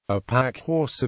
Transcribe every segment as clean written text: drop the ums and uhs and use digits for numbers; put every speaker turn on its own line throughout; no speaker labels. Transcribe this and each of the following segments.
A packhorse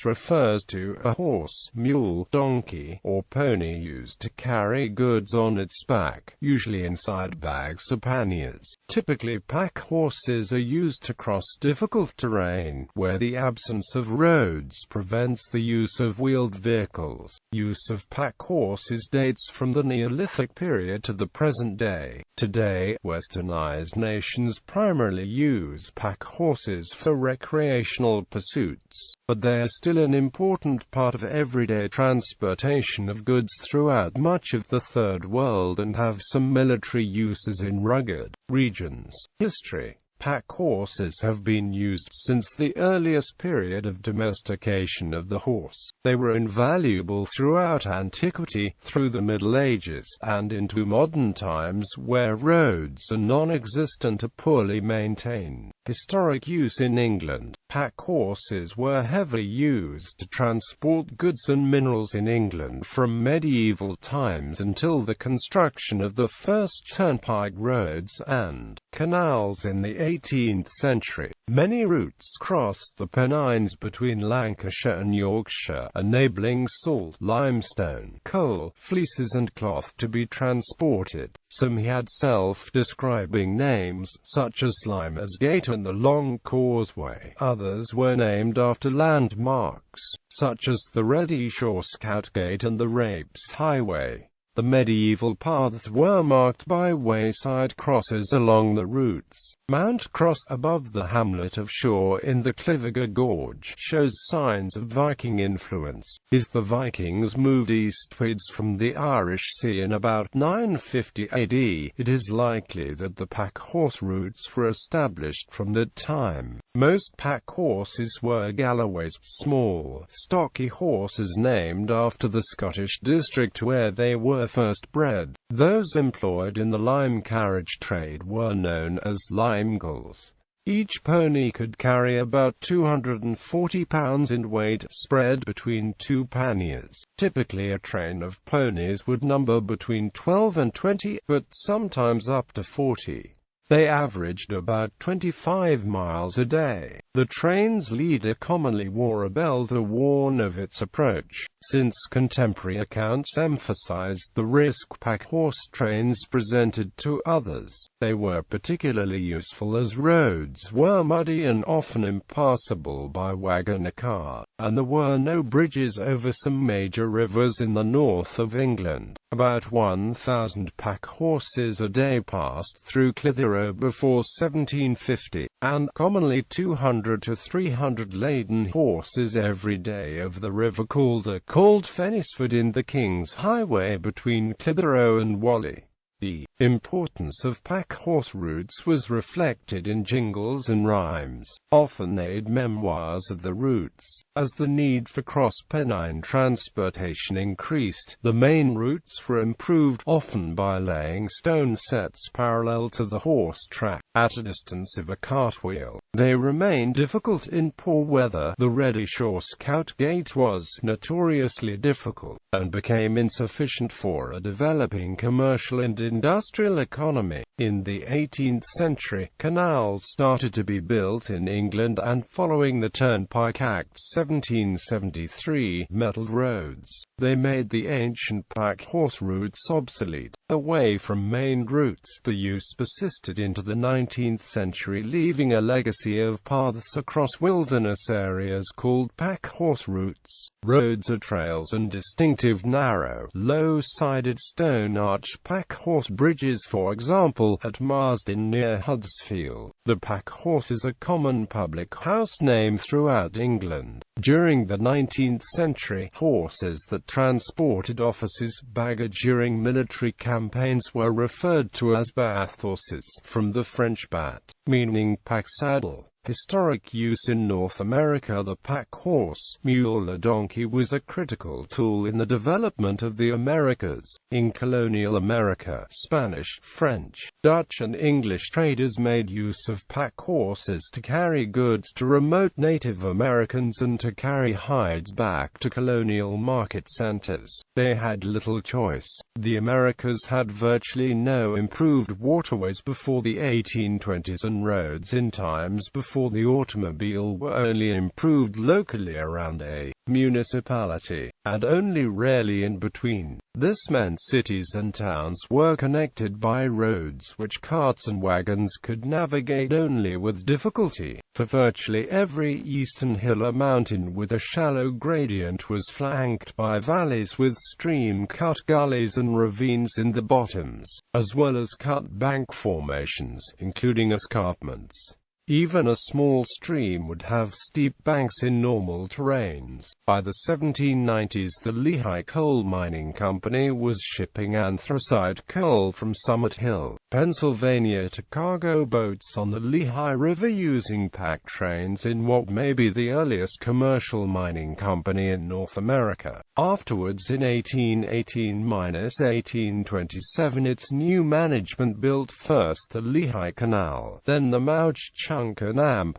refers to a horse, mule, donkey, or pony used to carry goods on its back, usually in sidebags or panniers. Typically, packhorses are used to cross difficult terrain, where the absence of roads prevents the use of wheeled vehicles. Use of packhorses dates from the Neolithic period to the present day. Today, westernized nations primarily use packhorses for recreational pursuits, but they are still an important part of everyday transportation of goods throughout much of the Third World and have some military uses in rugged regions. History. Packhorses have been used since the earliest period of domestication of the horse. They were invaluable throughout antiquity, through the Middle Ages, and into modern times where roads are non-existent or poorly maintained. Historic use in England. Packhorses were heavily used to transport goods and minerals in England from medieval times until the construction of the first turnpike roads and canals in the 18th century. Many routes crossed the Pennines between Lancashire and Yorkshire, enabling salt, limestone, coal, fleeces and cloth to be transported. Some had self-describing names, such as Slimer's Gate and the Long Causeway. Others were named after landmarks, such as the Reddyshore Scout Gate and the Rapes Highway. The medieval paths were marked by wayside crosses along the routes. Mount Cross above the hamlet of Shaw in the Cliviger Gorge shows signs of Viking influence. The Vikings moved eastwards from the Irish Sea in about 950 AD. It is likely that the packhorse routes were established from that time. Most packhorses were Galloways, small, stocky horses named after the Scottish district where they were first bred. Those employed in the lime carriage trade were known as limegals. Each pony could carry about 240 pounds in weight, spread between two panniers. Typically a train of ponies would number between 12 and 20, but sometimes up to 40. They averaged about 25 miles a day. The train's leader commonly wore a bell to warn of its approach. Since contemporary accounts emphasized the risk packhorse trains presented to others, they were particularly useful as roads were muddy and often impassable by wagon or car, and there were no bridges over some major rivers in the north of England. About 1,000 packhorses a day passed through Clitheroe before 1750, and commonly 200 to 300 laden horses every day over the River Calder, called Fenisford, in the King's Highway between Clitheroe and Whalley. The importance of packhorse routes was reflected in jingles and rhymes, often made memoirs of the routes. As the need for cross-Pennine transportation increased, the main routes were improved, often by laying stone sets parallel to the horse track, at a distance of a cartwheel. They remained difficult in poor weather. The Reddyshore Scout Gate was notoriously difficult, and became insufficient for a developing commercial and industrial economy. In the 18th century, canals started to be built in England, and following the Turnpike Act 1773, metalled roads. They made the ancient packhorse routes obsolete. Away from main routes, the use persisted into the 19th century, leaving a legacy of paths across wilderness areas called packhorse routes. Roads are trails and distinctive narrow, low-sided stone-arch packhorse bridges, for example, at Marsden near Huddersfield. The packhorse is a common public house name throughout England. During the 19th century, horses that transported officers' baggage during military campaigns were referred to as bathhorses, from the French bat, meaning pack saddle. Historic use in North America. The packhorse, mule or donkey was a critical tool in the development of the Americas. In colonial America, Spanish, French, Dutch and English traders made use of packhorses to carry goods to remote Native Americans and to carry hides back to colonial market centers. They had little choice. The Americas had virtually no improved waterways before the 1820s and roads in times before before the automobile were only improved locally around a municipality, and only rarely in between. This meant cities and towns were connected by roads which carts and wagons could navigate only with difficulty, for virtually every eastern hill or mountain with a shallow gradient was flanked by valleys with stream-cut gullies and ravines in the bottoms, as well as cut bank formations, including escarpments. Even a small stream would have steep banks in normal terrains. By the 1790s, the Lehigh Coal Mining Company was shipping anthracite coal from Summit Hill, Pennsylvania to cargo boats on the Lehigh River using pack trains in what may be the earliest commercial mining company in North America. Afterwards, in 1818–1827, its new management built first the Lehigh Canal, then the Mauch-Chunkanam,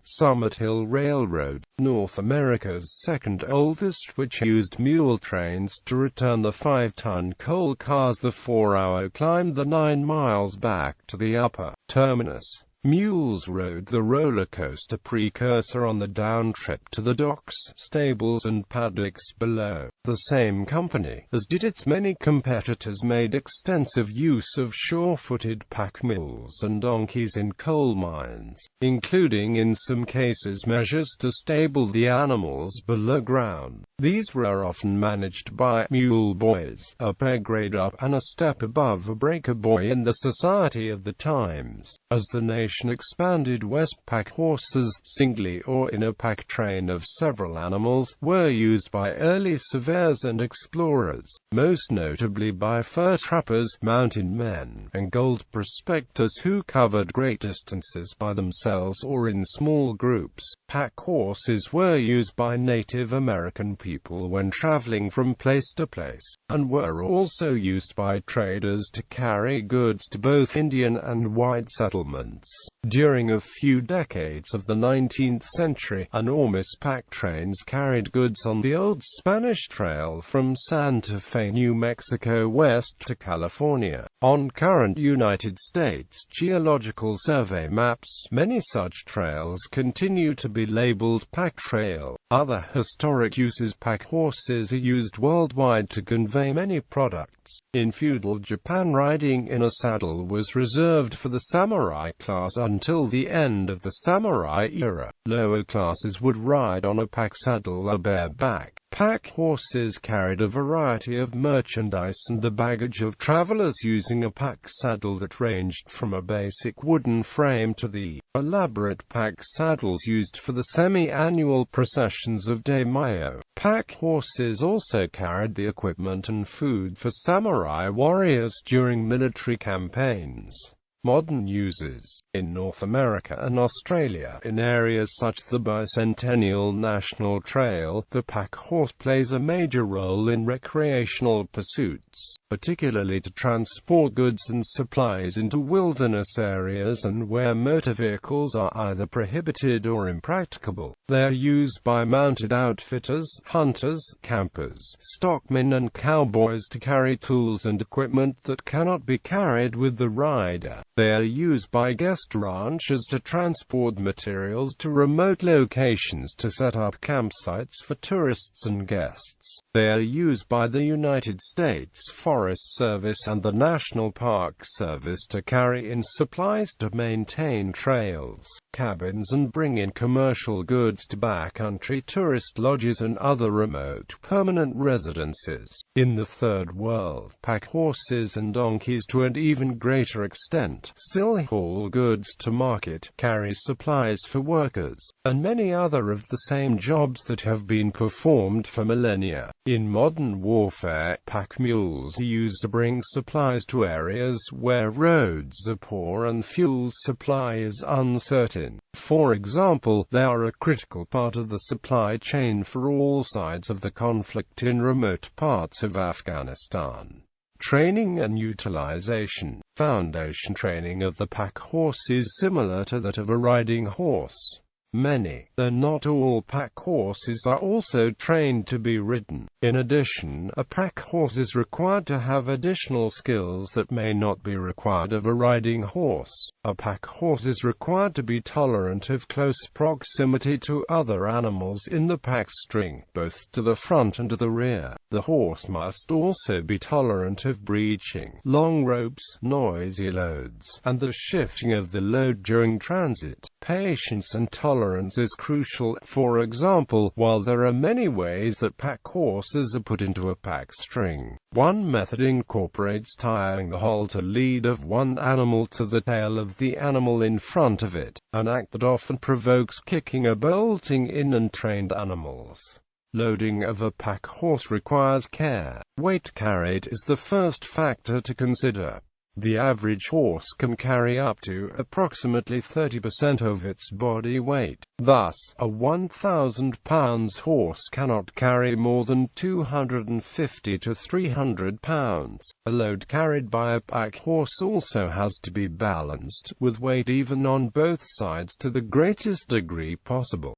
Summit Hill Railroad, North America's second oldest, which used mule trains to return the 5-ton coal cars. The 4-hour climb the 9 miles back to the upper terminus. Mules rode the roller coaster precursor on the down trip to the docks, stables and paddocks below. The same company, as did its many competitors, made extensive use of sure-footed pack mules and donkeys in coal mines, including in some cases measures to stable the animals below ground. These were often managed by mule boys, a pay grade up and a step above a breaker boy in the society of the times. As the nation expanded west, pack horses, singly or in a pack train of several animals, were used by early surveyors and explorers, most notably by fur trappers, mountain men, and gold prospectors who covered great distances by themselves or in small groups. Pack horses were used by Native American people when traveling from place to place, and were also used by traders to carry goods to both Indian and white settlements. During a few decades of the 19th century, enormous pack trains carried goods on the old Spanish Trail from Santa Fe, New Mexico west to California. On current United States Geological Survey maps, many such trails continue to be labeled pack trail. Other historic uses: pack horses are used worldwide to convey many products. In feudal Japan, riding in a saddle was reserved for the samurai class until the end of the samurai era. Lower classes would ride on a pack saddle or bareback. Pack horses carried a variety of merchandise and the baggage of travelers, using a pack saddle that ranged from a basic wooden frame to the elaborate pack saddles used for the semi-annual processions of daimyo. Pack horses also carried the equipment and food for samurai warriors during military campaigns. Modern uses. In North America and Australia, in areas such as the Bicentennial National Trail, the pack horse plays a major role in recreational pursuits, particularly to transport goods and supplies into wilderness areas and where motor vehicles are either prohibited or impracticable. They are used by mounted outfitters, hunters, campers, stockmen and cowboys to carry tools and equipment that cannot be carried with the rider. They are used by guest ranchers to transport materials to remote locations to set up campsites for tourists and guests. They are used by the United States Forest Service and the National Park Service to carry in supplies to maintain trails, cabins and bring in commercial goods to backcountry tourist lodges and other remote permanent residences. In the Third World, pack horses and donkeys, to an even greater extent, still haul goods to market, carry supplies for workers, and many other of the same jobs that have been performed for millennia. In modern warfare, pack mules are used to bring supplies to areas where roads are poor and fuel supply is uncertain. For example, they are a critical part of the supply chain for all sides of the conflict in remote parts of Afghanistan. Training and utilization. Foundation training of the pack horse is similar to that of a riding horse. Many, though not all, pack horses are also trained to be ridden. In addition, a pack horse is required to have additional skills that may not be required of a riding horse. A pack horse is required to be tolerant of close proximity to other animals in the pack string, both to the front and to the rear. The horse must also be tolerant of breeching, long ropes, noisy loads, and the shifting of the load during transit. Patience and tolerance is crucial. For example, while there are many ways that pack horses are put into a pack string, one method incorporates tying the halter lead of one animal to the tail of the animal in front of it, an act that often provokes kicking or bolting in untrained animals. Loading of a pack horse requires care. Weight carried is the first factor to consider. The average horse can carry up to approximately 30% of its body weight. Thus, a 1,000 pounds horse cannot carry more than 250 to 300 pounds. A load carried by a pack horse also has to be balanced, with weight even on both sides to the greatest degree possible.